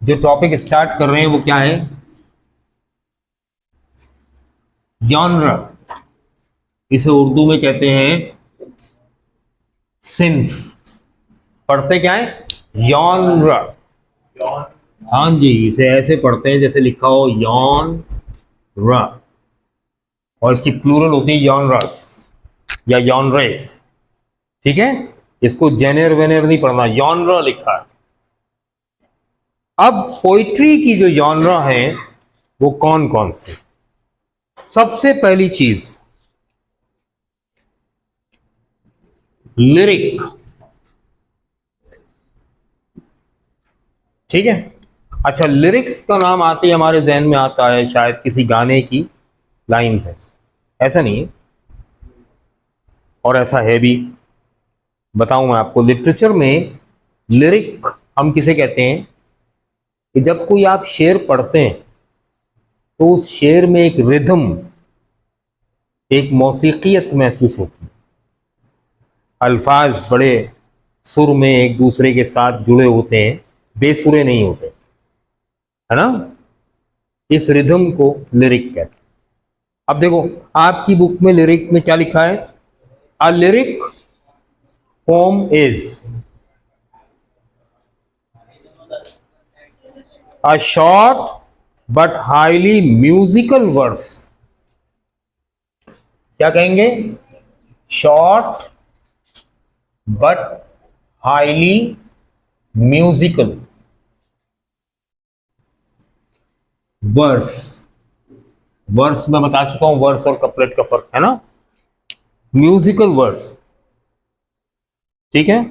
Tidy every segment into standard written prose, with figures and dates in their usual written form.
जो topic start कर रहे हैं वो क्या है? जॉनर। इसे उर्दू में कहते हैं सिंफ। पढ़ते क्या है? जॉनर। हाँ जी, इसे ऐसे पढ़ते हैं जैसे लिखा हो यॉन र, और इसकी प्लूरल होती है यॉनरस या यॉनरेस। ठीक है, इसको जेनर वेनर नहीं पढ़ना, यॉनर लिखा है। अब पोइट्री की जो जॉनरा है वो कौन कौन से? सबसे पहली चीज लिरिक। ठीक है, अच्छा, लिरिक्स का नाम आते ही हमारे जहन में आता है शायद किसी गाने की लाइंस है, ऐसा नहीं है, और ऐसा है भी। बताऊं मैं आपको, लिटरेचर में लिरिक हम किसे कहते हैं कि जब कोई आप शेर पढ़ते हैं तो उस शेर में एक रिदम, एक मौसीकियत महसूस होती है। अल्फाज बड़े सुर में एक दूसरे के साथ जुड़े होते हैं, बेसुरे नहीं होते, है ना। इस रिदम को लिरिक कहते हैं। अब देखो, आपकी बुक में लिरिक में क्या लिखा है? A lyric poem is a short but highly musical verse. क्या कहेंगे? Short but highly musical verse. Verse मैं बता चुका हूं, वर्स और कपलेट का फर्क है ना। म्यूजिकल वर्स, ठीक है,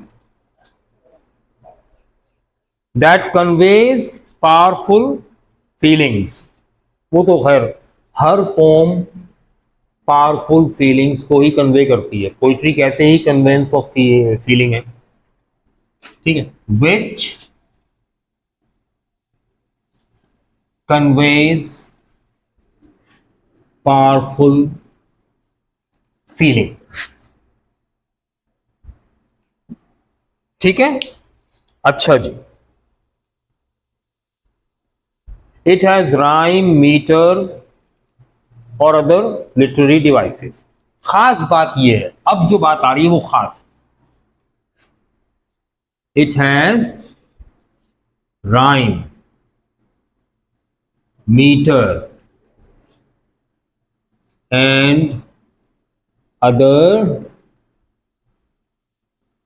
दैट कन्वेज पावरफुल फीलिंग्स। वो तो खैर हर पोम पावरफुल फीलिंग्स को ही कन्वे करती है, पोइट्री कहते ही कन्वेंस ऑफ फीलिंग है। ठीक है, विच कन्वेज पावरफुल फीलिंग। ठीक है, अच्छा जी। इट हैज राइम, मीटर और अदर लिटरेरी डिवाइसेस। खास बात यह है, अब जो बात आ रही है वो खास। It has rhyme, meter and other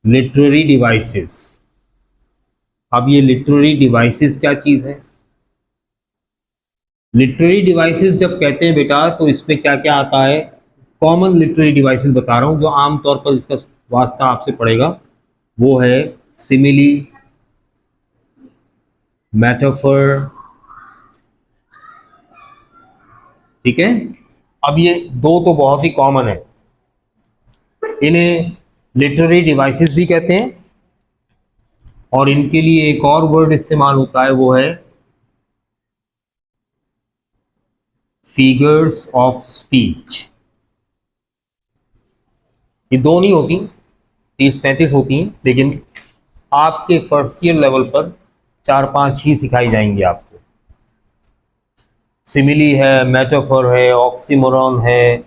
literary devices. अब ये लिटरेरी डिवाइसेस क्या चीज है? लिटरेरी डिवाइसेस जब कहते हैं बेटा, तो इसमें क्या क्या आता है? कॉमन लिटरेरी डिवाइसेस बता रहा हूं जो आमतौर पर इसका वास्ता आपसे पड़ेगा। वो है सिमिली, मेटाफर। ठीक है, अब ये दो तो बहुत ही कॉमन है, इन्हें लिटरेरी डिवाइसेस भी कहते हैं। और इनके लिए एक और वर्ड इस्तेमाल होता है, वो है फिगर्स ऑफ स्पीच। ये दो नहीं होती, 30-35 होती हैं, लेकिन आपके फर्स्ट ईयर लेवल पर 4-5 ही सिखाई जाएंगी आपको। सिमिली है, मेटाफर है, ऑक्सीमोरॉन है,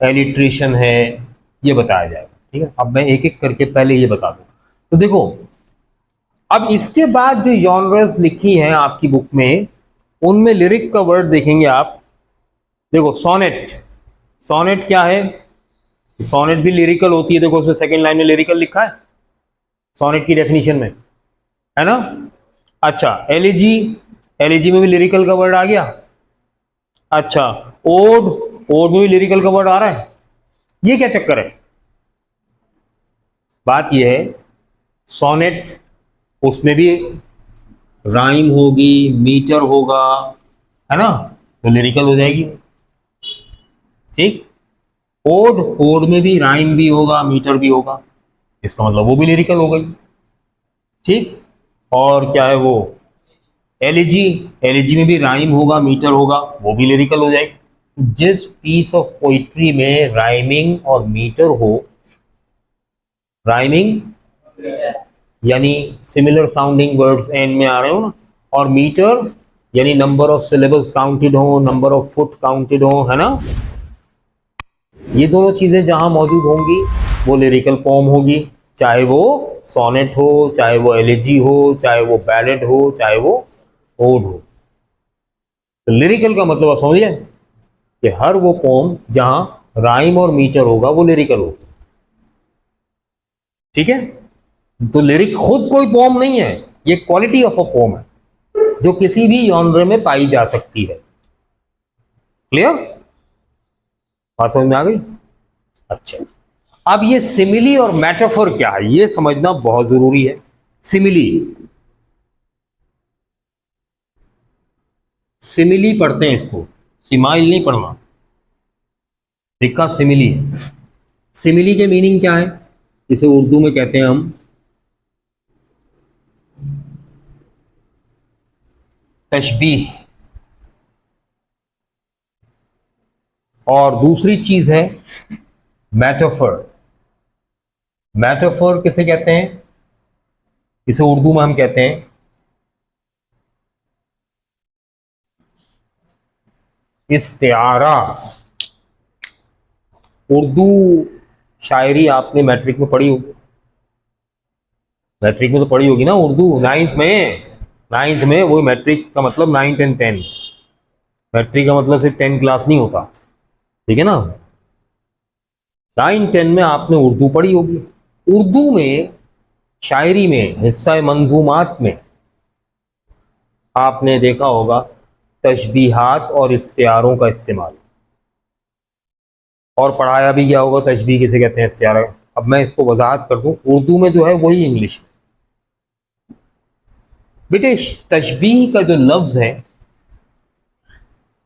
एलिट्रेशन है, ये बताया जाएगा। ठीक है, अब मैं एक एक करके पहले ये बता दूं। तो देखो, अब इसके बाद जो जॉनर्स लिखी हैं आपकी बुक में, उनमें लिरिक का वर्ड देखेंगे आप। देखो, सोनेट। सोनेट क्या है? सोनेट भी लिरिकल होती है। देखो, उसमें सेकंड लाइन में लिरिकल लिखा है सोनेट की डेफिनेशन में, है ना। अच्छा, एलिजी, एलिजी में भी लिरिकल का वर्ड आ गया। अच्छा, ओड, ओड में भी लिरिकल का वर्ड आ रहा है। ये क्या चक्कर है? बात यह है, सोनेट उसमें भी राइम होगी, मीटर होगा, है ना, तो लिरिकल हो जाएगी। ठीक, ओड, ओड में भी राइम भी होगा, मीटर भी होगा, इसका मतलब वो भी लिरिकल हो गई। ठीक, और क्या है वो, एलिजी, एलिजी में भी राइम होगा, मीटर होगा, वो भी लिरिकल हो जाएगी। जिस पीस ऑफ पोइट्री में राइमिंग और मीटर हो, राइमिंग यानी सिमिलर साउंडिंग वर्ड्स एंड में आ रहे हो ना, और मीटर यानी नंबर ऑफ सिलेबल्स काउंटेड हो, नंबर ऑफ फुट काउंटेड हो, है ना। ये दोनों चीजें जहां मौजूद होंगी वो लिरिकल पोम होगी, चाहे वो सोनेट हो, चाहे वो एलिजी हो, चाहे वो बैलेड हो, चाहे वो ओड हो। तो लिरिकल का मतलब आप समझिए कि हर वो पोम जहां राइम और मीटर होगा वो लिरिकल होगा। ठीक है, तो लिरिक खुद कोई पोम नहीं है, ये क्वालिटी ऑफ अ पोम है जो किसी भी जॉनर में पाई जा सकती है। क्लियर, बात समझ में आ गई। अच्छा, अब ये सिमिली और मेटाफर क्या है ये समझना बहुत जरूरी है। सिमिली, सिमिली पढ़ते हैं इसको, सिमाइल नहीं पढ़ना, लिखा सिमिली है। सिमिली के मीनिंग क्या है, इसे उर्दू में कहते हैं हम तशबीह, और दूसरी चीज है मेटाफर। मेटाफर किसे कहते हैं, इसे उर्दू में हम कहते हैं इस्तिआरा। उर्दू शायरी आपने मैट्रिक में पढ़ी होगी, मैट्रिक में तो पढ़ी होगी ना उर्दू, नाइन्थ में, नाइन्थ में। वो मैट्रिक का मतलब नाइन्थ एंड टेंथ, मैट्रिक का मतलब सिर्फ 10 क्लास नहीं होता, ठीक है ना। 9 10 में आपने उर्दू पढ़ी होगी। उर्दू में शायरी में हिस्सा मंजूमात में आपने देखा होगा तशबीहात और इस्तिआरों का इस्तेमाल, और पढ़ाया भी गया होगा तशबीह किसे कहते हैं, इस्तिआरा। अब मैं इसको वजाहत कर दूं, उर्दू में जो है वही इंग्लिश में। बेटे तशबीह का जो लफ्ज है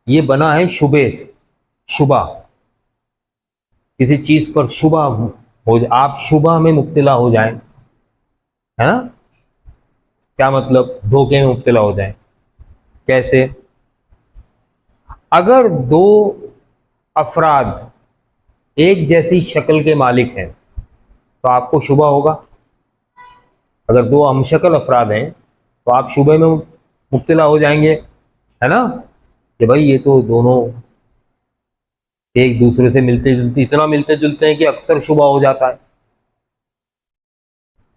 ये बना है शुबे से, शुबा, किसी चीज पर शुबा हो, आप शुबा में मुब्तला हो जाएं, है ना। क्या मतलब, धोखे में मुब्तला हो जाएं। कैसे, अगर दो अफराद एक जैसी शक्ल के मालिक हैं तो आपको शुबा होगा। अगर दो हमशक्ल अफराद हैं तो आप शुबे में मुब्तला हो जाएंगे, है ना, कि भाई ये तो दोनों एक दूसरे से मिलते जुलते, इतना मिलते जुलते हैं कि अक्सर शुबा हो जाता है,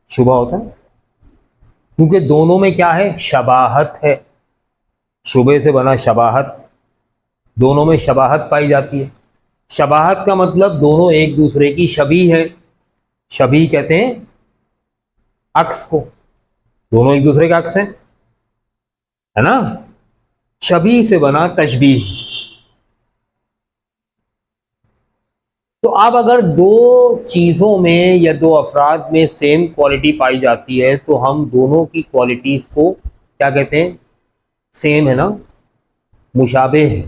शुबा होता है, क्योंकि दोनों में क्या है, शबाहत है। शुबे से बना शबाहत, दोनों में शबाहत पाई जाती है। शबाहत का मतलब दोनों एक दूसरे की शबी है, शबी कहते हैं अक्स को, दोनों एक दूसरे का अक्स है ना। शबी से बना तशबीह। तो अब अगर दो चीजों में या दो अफराद में सेम क्वालिटी पाई जाती है तो हम दोनों की क्वालिटीज को क्या कहते हैं, सेम है ना, मुशाबे है,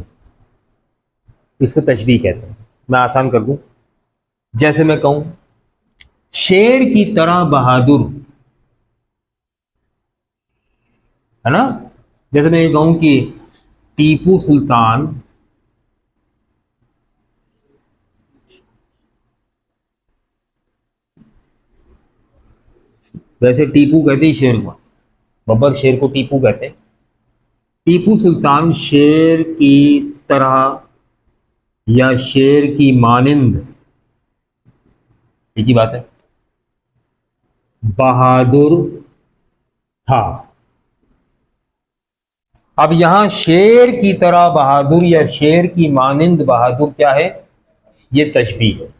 इसको तशबीह कहते हैं। मैं आसान कर दूं, जैसे मैं कहूं शेर की तरह बहादुर, है ना। जैसे मैं ये कहूं कि टीपू सुल्तान वैसे टीपू कहते हैं शेर को, बब्बर शेर को टीपू कहते हैं। टीपू सुल्तान शेर की तरह या शेर की मानिंद, एक ही बात है, बहादुर था। अब यहां शेर की तरह बहादुर या शेर की मानिंद बहादुर क्या है, ये तशबीह है,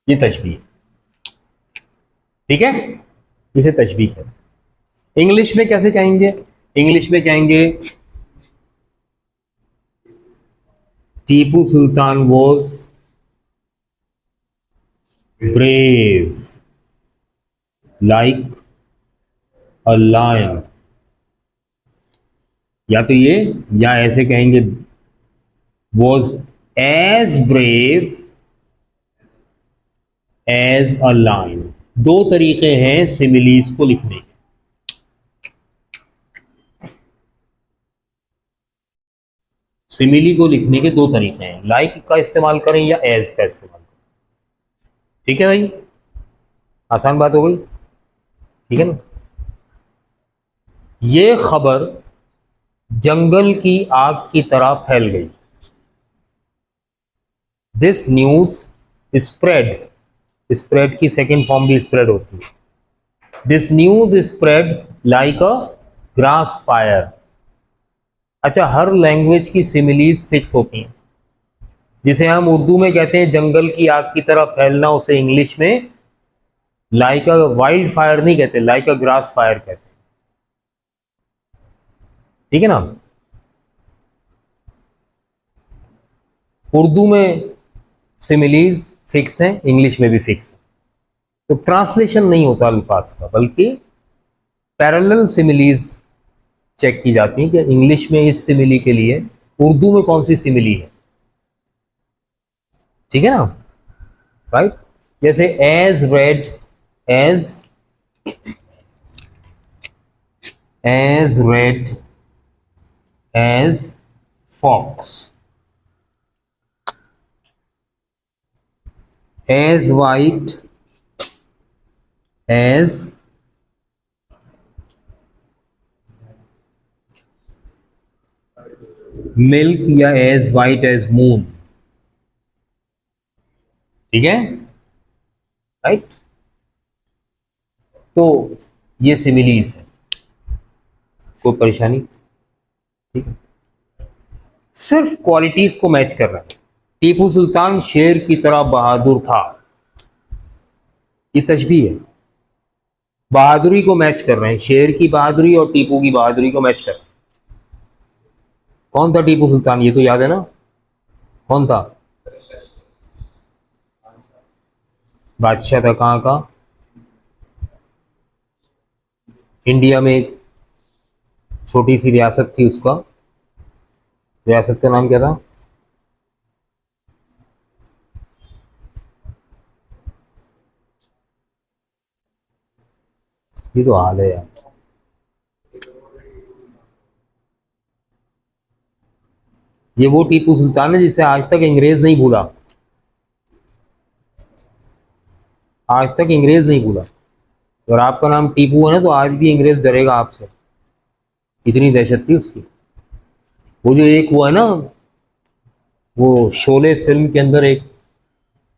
ये तशबीह है, ठीक है, इसे तशबीह है। इंग्लिश में कैसे कहेंगे, इंग्लिश में कहेंगे Tipu Sultan was brave like a lion, या तो ये, या ऐसे कहेंगे was as brave as a lion. दो तरीके हैं सिमिलीज को लिखने के, सिमिली को लिखने के दो तरीके हैं, लाइक का इस्तेमाल करें या एज का इस्तेमाल करें, ठीक है भाई। आसान बात हो गई, ठीक है ना। ये खबर जंगल की आग की तरह फैल गई। दिस न्यूज स्प्रेड, स्प्रेड की सेकेंड फॉर्म भी स्प्रेड होती है। This news spread like a grass fire. अच्छा, हर लैंग्वेज की सिमिलीज फिक्स होती हैं। जिसे हम उर्दू में कहते हैं जंगल की आग की तरह फैलना, उसे इंग्लिश में लाइक अ वाइल्ड फायर नहीं कहते, लाइक अ ग्रास फायर कहते हैं, ठीक है ना। उर्दू में सिमिलीज फिक्स हैं, इंग्लिश में भी फिक्स है। तो ट्रांसलेशन नहीं होता अल्फाज का, बल्कि पैरेलल सिमिलीज चेक की जाती है कि इंग्लिश में इस सिमिली के लिए उर्दू में कौन सी सिमिली है, ठीक है ना, राइट। जैसे as red, as as red as fox, as white as milk, या एज वाइट एज मून, ठीक है, राइट। तो ये सिमिलीज है, कोई परेशानी, ठीक है। सिर्फ क्वालिटीज को मैच कर रहा है। टीपू सुल्तान शेर की तरह बहादुर था, ये तशबीह है। बहादुरी को मैच कर रहे हैं, शेर की बहादुरी और टीपू की बहादुरी को मैच कर रहे हैं। कौन था टीपू सुल्तान, ये तो याद है ना, कौन था? बादशाह था, कहाँ का? इंडिया में एक छोटी सी रियासत थी, उसका रियासत का नाम क्या था? ये तो हाल है यार। ये वो टीपू सुल्तान है जिसे आज तक अंग्रेज नहीं भूला, आज तक अंग्रेज नहीं भूला। अगर आपका नाम टीपू है ना, तो आज भी अंग्रेज डरेगा आपसे, इतनी दहशत थी उसकी। वो जो एक वो है ना, वो शोले फिल्म के अंदर एक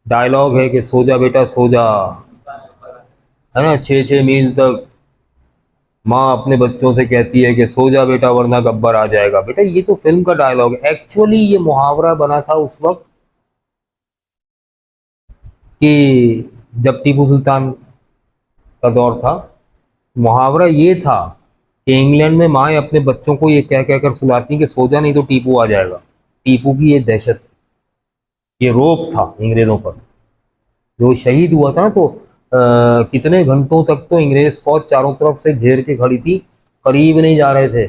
डायलॉग है कि सो जा बेटा सो जा, है ना, 6-6 मील तक माँ अपने बच्चों से कहती है कि सो जा बेटा वरना गब्बर आ जाएगा। बेटा ये तो फिल्म का डायलॉग है, एक्चुअली ये मुहावरा बना था उस वक्त कि जब टीपू सुल्तान का दौर था। मुहावरा ये था कि इंग्लैंड में माएँ अपने बच्चों को ये कह कहकर सुलाती कि सो जा नहीं तो टीपू आ जाएगा। टीपू की ये दहशत, ये रोप था अंग्रेजों पर। जो शहीद हुआ था ना, तो कितने घंटों तक तो अंग्रेज फौज चारों तरफ से घेर के खड़ी थी, करीब नहीं जा रहे थे।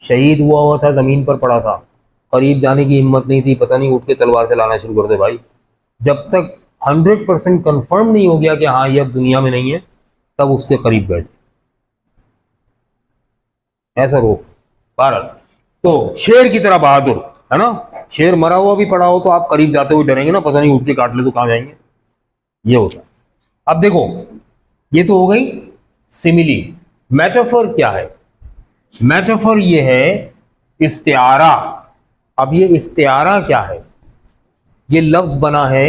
शहीद हुआ हुआ था, जमीन पर पड़ा था, करीब जाने की हिम्मत नहीं थी, पता नहीं उठ के तलवार चलाना शुरू कर दे भाई। जब तक 100% कंफर्म नहीं हो गया कि हाँ ये अब दुनिया में नहीं है, तब उसके करीब गए थे। ऐसा रोक भारत। तो शेर की तरह बहादुर, है ना। शेर मरा हुआ भी पड़ा हो तो आप करीब जाते हुए डरेंगे ना, पता नहीं उठ के काट ले तो कहां जाएंगे, ये होता है। अब देखो, ये तो हो गई सिमिली। मेटाफर क्या है? मेटाफर ये है इस्तिआरा। अब ये इस्तिआरा क्या है? ये लफ्ज बना है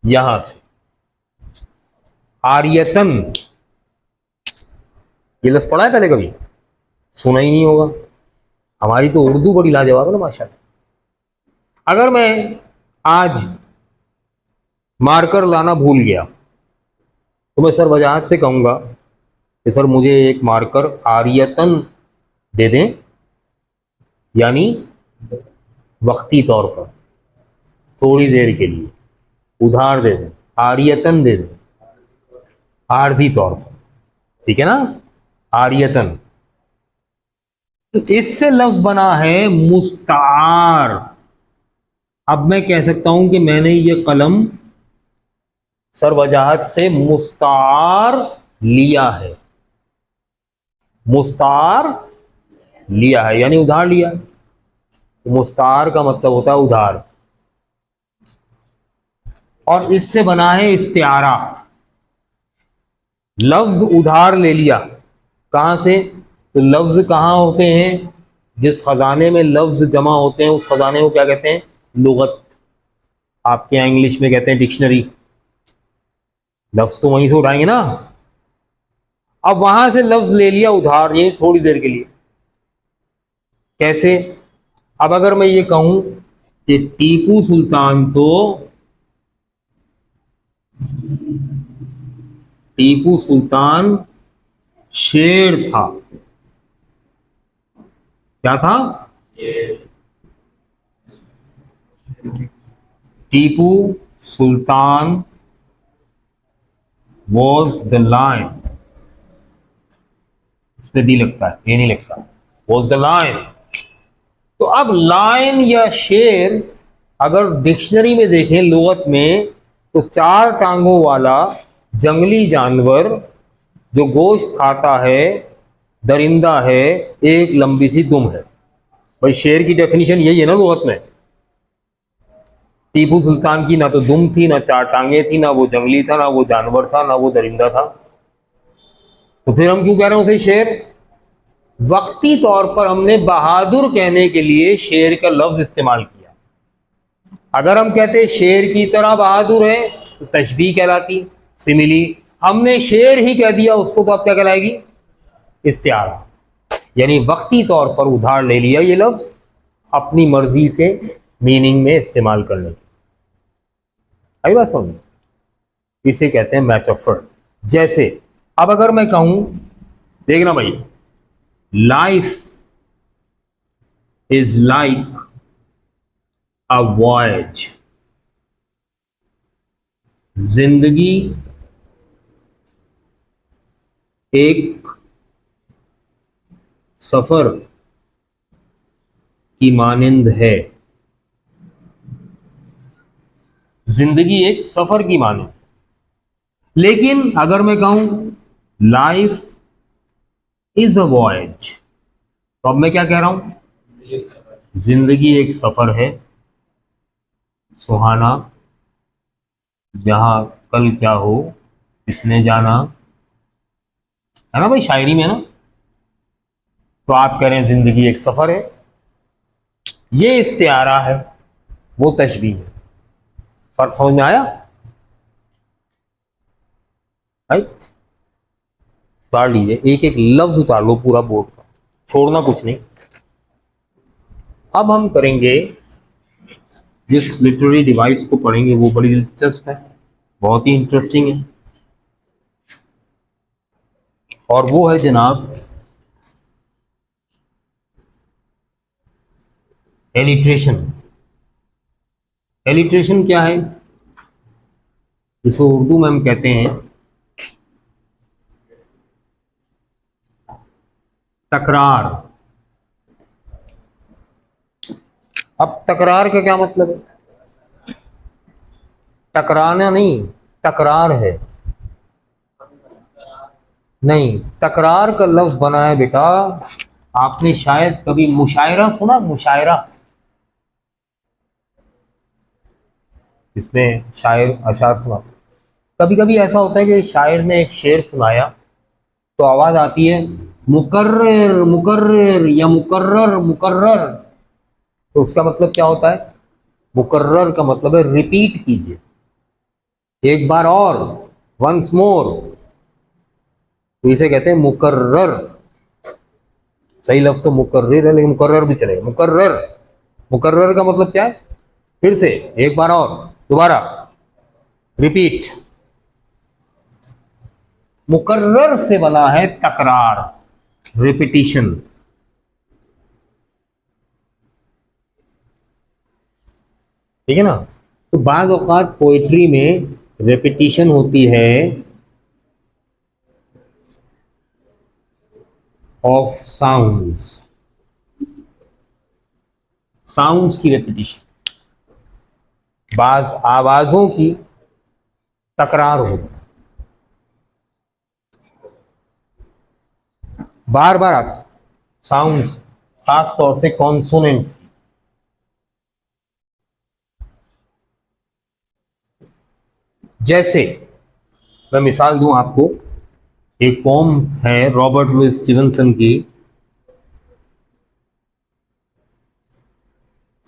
यहां से, आर्यतन। ये लफ्ज पढ़ा है पहले कभी? सुना ही नहीं होगा। हमारी तो उर्दू बड़ी लाजवाब है ना माशाल्लाह। अगर मैं आज मार्कर लाना भूल गया, तो मैं सर वजाहत से कहूंगा कि सर मुझे एक मार्कर आर्यतन दे दें, यानी वक्ती तौर पर, थोड़ी देर के लिए उधार दे दें, आर्यतन दे दें, आरजी तौर पर, ठीक है ना, आर्यतन। इससे लफ्ज बना है मुस्तार। अब मैं कह सकता हूं कि मैंने ये कलम सर वजाहत से मुस्तार लिया है, मुस्तार लिया है यानी उधार लिया। मुस्तार का मतलब होता है उधार। और इससे बना है इस्तिआरा। लफ्ज उधार ले लिया, कहां से? तो लफ्ज कहां होते हैं? जिस खजाने में लफ्ज जमा होते हैं उस खजाने को क्या कहते हैं? लुगत। आपके यहाँ इंग्लिश में कहते हैं डिक्शनरी। लफ्ज तो वहीं से उठाएंगे ना। अब वहां से लफ्ज ले लिया उधार, ये थोड़ी देर के लिए। कैसे? अब अगर मैं ये कहूं कि टीपू सुल्तान तो टीपू सुल्तान शेर था। क्या था? Tipu Sultan was the lion. उसमें दी लगता है, ये नहीं लगता। Was the lion. तो अब लायन या शेर अगर डिक्शनरी में देखें लुगत में, तो चार टांगों वाला जंगली जानवर जो गोश्त खाता है, दरिंदा है, एक लंबी सी दुम है। भाई शेर की डेफिनेशन यही है ना लुगत में। टीपू सुल्तान की ना तो दुम थी, ना चार टांगे थी, ना वो जंगली था, ना वो जानवर था, ना वो दरिंदा था। तो फिर हम क्यों कह रहे हैं उसे शेर? वक्ती तौर पर हमने बहादुर कहने के लिए शेर का लफ्ज इस्तेमाल किया। अगर हम कहते शेर की तरह बहादुर है तो तशबीह कहलाती, सिमिली। हमने शेर ही कह दिया उसको, तो अब क्या कहलाएगी? इस्तिआरा। यानी वक्ती तौर पर उधार ले लिया ये लफ्ज अपनी मर्जी से मीनिंग में इस्तेमाल करने की। आई बात समझ? इसे कहते हैं मेटाफर। जैसे अब अगर मैं कहूं, देखना भाई, life is like a voyage. जिंदगी एक सफर की मानिंद है। जिंदगी एक सफर की मानिंद। लेकिन अगर मैं कहूं लाइफ इज अ वॉयज, तो अब मैं क्या कह रहा हूं? जिंदगी एक सफर है सुहाना, जहां कल क्या हो किसने जाना। है ना भाई, शायरी में ना। तो आप कह रहे हैं जिंदगी एक सफर है, ये इस्तिआरा है, वो तशबीह है। फर्क समझ में आया? राइट। उतार लीजिए, एक एक लफ्ज उतार लो पूरा बोर्ड का, छोड़ना कुछ नहीं। अब हम करेंगे, जिस लिटरेरी डिवाइस को पढ़ेंगे वो बड़ी दिलचस्प है, बहुत ही इंटरेस्टिंग है, और वो है जनाब एलिट्रेशन। एलिट्रेशन क्या है? जिसको उर्दू में हम कहते हैं तकरार। अब तकरार का क्या मतलब है? टकराना नहीं, तकरार है। नहीं, तकरार का लफ्ज बना है बेटा, आपने शायद कभी मुशायरा सुना? मुशायरा, इसमें शायर अशार सुना। कभी कभी ऐसा होता है कि शायर ने एक शेर सुनाया तो आवाज आती है मुकर्रर मुकर्रर या मुकर्रर मुकर्रर। तो उसका मतलब क्या होता है? मुकर्रर का मतलब है रिपीट कीजिए, एक बार और, वंस मोर। तो इसे कहते हैं मुकर्रर। सही लफ्ज तो मुकर्रर है, लेकिन मुकर्रर भी चलेगा। मुकर्रर, मुकर्रर का मतलब क्या है? फिर से, एक बार और, दोबारा, रिपीट। मुकर्रर से बना है तकरार, रिपीटिशन। ठीक है ना? तो बाज़ औक़ात पोइट्री में रिपीटिशन होती है ऑफ साउंड्स, साउंड्स की रिपीटिशन, बाज आवाजों की तकरार होती, बार बार आती साउंड्स, खास तौर से कॉन्सोनेंट्स। जैसे मैं मिसाल दूं आपको, एक पोम है रॉबर्ट लुइस स्टीवनसन की,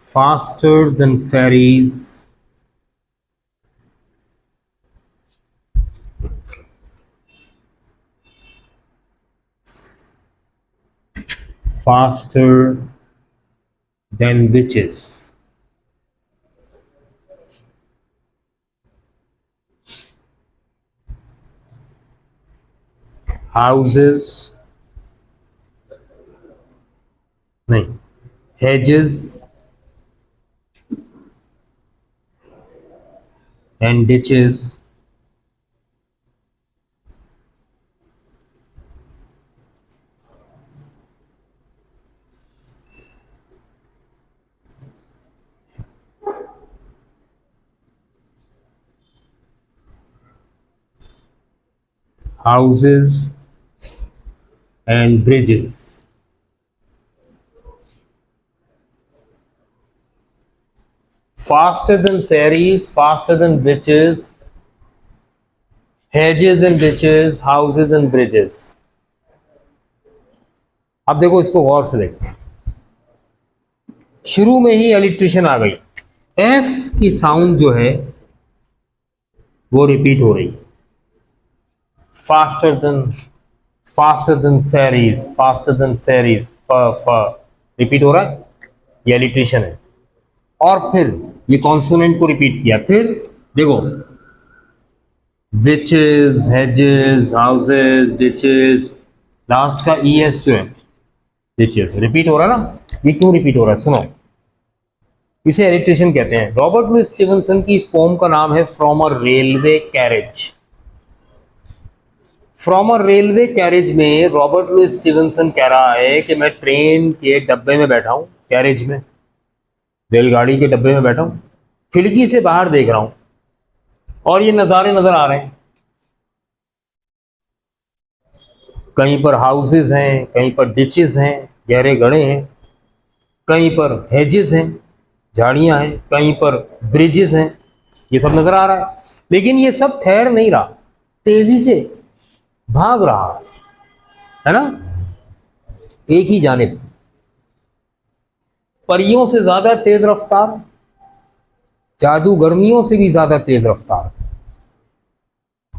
faster than fairies, faster than witches. Houses, नहीं, hedges and ditches, houses and bridges. Faster than ferries, faster than witches, hedges and ditches, houses and bridges. अब देखो इसको गौर से देखते हैं। शुरू में ही इलेक्ट्रिशियन आ गई, एफ की साउंड जो है वो रिपीट हो रही है, faster than fairies, faster than fairies, repeat हो रहा है, ये इलेक्ट्रिशियन है। और फिर ये कॉन्सोनेंट को रिपीट किया, फिर देखो witches, hedges, houses, ditches, last का ईएस जो है डिचेस, रिपीट हो रहा है ना। ये क्यों रिपीट हो रहा है सुनो, इसे इलेक्ट्रिशियन कहते हैं। रॉबर्ट लुइस स्टीवनसन की इस पोम का नाम है from a railway carriage. From a railway carriage में रॉबर्ट लुइस स्टीवनसन कह रहा है कि मैं ट्रेन के डब्बे में बैठा हूं, कैरेज में, रेलगाड़ी के डब्बे में बैठा हूं, खिड़की से बाहर देख रहा हूं और ये नज़ारे नजर आ रहे हैं। कहीं पर हाउसेस हैं, कहीं पर डिचेस हैं, गहरे गड्ढे हैं, कहीं पर हेजेस हैं, झाड़ियां हैं, कहीं पर ब्रिजेस हैं, ये सब नजर आ रहा है। लेकिन ये सब ठहर नहीं रहा, तेजी से भाग रहा है ना, एक ही जानिब, परियों से ज्यादा तेज रफ्तार, जादूगरनियों से भी ज्यादा तेज रफ्तार,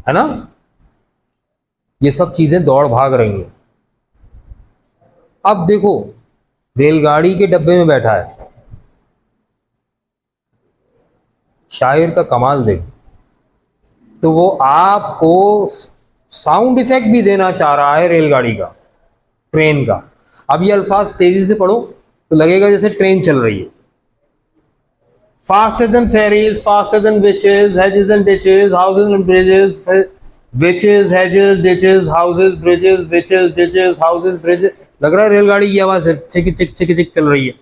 है ना। ये सब चीजें दौड़ भाग रही हैं। अब देखो रेलगाड़ी के डब्बे में बैठा है, शायर का कमाल देखो, तो वो आपको साउंड इफेक्ट भी देना चाह रहा है रेलगाड़ी का, ट्रेन का। अब ये अल्फाज तेजी से पढ़ो तो लगेगा जैसे ट्रेन चल रही है। Faster than fairies, faster than witches, hedges and ditches, houses and bridges, witches, hedges, ditches, houses, bridges, witches, ditches, houses, bridges, लग रहा है रेलगाड़ी की आवाज चिक चिक चिक चिक चल रही है।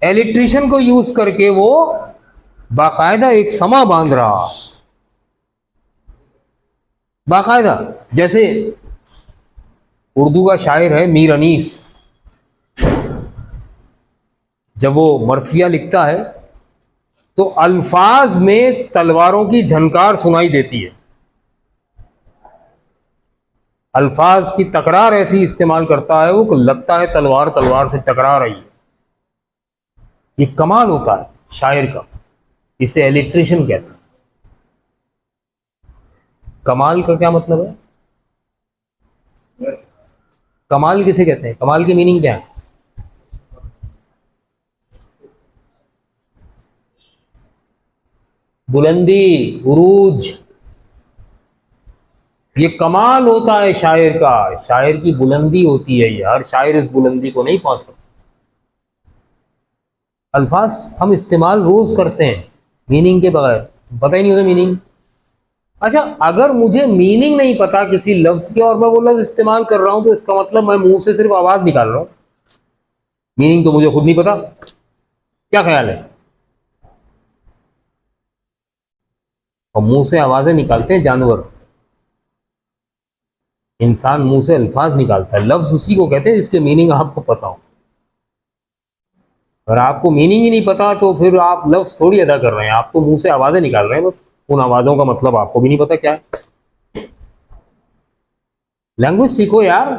इलेक्ट्रिशियन को यूज करके वो बाकायदा एक समा बांध रहा, बाकायदा। जैसे उर्दू का शायर है मीर अनीस, जब वो मरसिया लिखता है तो अल्फाज में तलवारों की झनकार सुनाई देती है, अल्फाज की तकरार ऐसी इस्तेमाल करता है वो, लगता है तलवार तलवार से टकरा रही है। ये कमाल होता है शायर का, इसे इलेक्ट्रिशियन कहते हैं। कमाल का क्या मतलब है, कमाल किसे कहते हैं, कमाल की मीनिंग क्या है? बुलंदी, उरूज, ये कमाल होता है शायर का, शायर की बुलंदी होती है ये, हर शायर इस बुलंदी को नहीं पहुंच सकता। अल्फाज हम इस्तेमाल रोज करते हैं मीनिंग के बगैर, पता ही नहीं होता मीनिंग। अच्छा, अगर मुझे मीनिंग नहीं पता किसी लफ्ज के और मैं वो लफ्ज इस्तेमाल कर रहा हूं तो इसका मतलब मैं मुंह से सिर्फ आवाज निकाल रहा हूं, मीनिंग तो मुझे खुद नहीं पता। क्या ख्याल है? और मुंह से आवाजें निकालते हैं जानवर, इंसान मुंह से अल्फाज निकालता है। लफ्ज उसी को कहते हैं जिसके मीनिंग आपको पता हो। अगर आपको मीनिंग ही नहीं पता तो फिर आप लफ्ज थोड़ी अदा कर रहे हैं, आप तो मुंह से आवाजें निकाल रहे हैं बस। उन आवाजों का मतलब आपको भी नहीं पता क्या है। लैंग्वेज सीखो यार,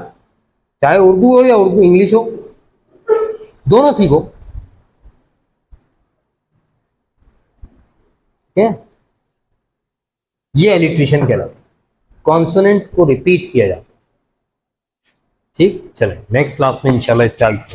चाहे उर्दू हो या उर्दू इंग्लिश हो, दोनों सीखो। ठीक है, ये एलिट्रेशन कहलाता है, कॉन्सोनेंट को रिपीट किया जाता है। ठीक, चले नेक्स्ट क्लास में इंशाल्लाह स्टार्ट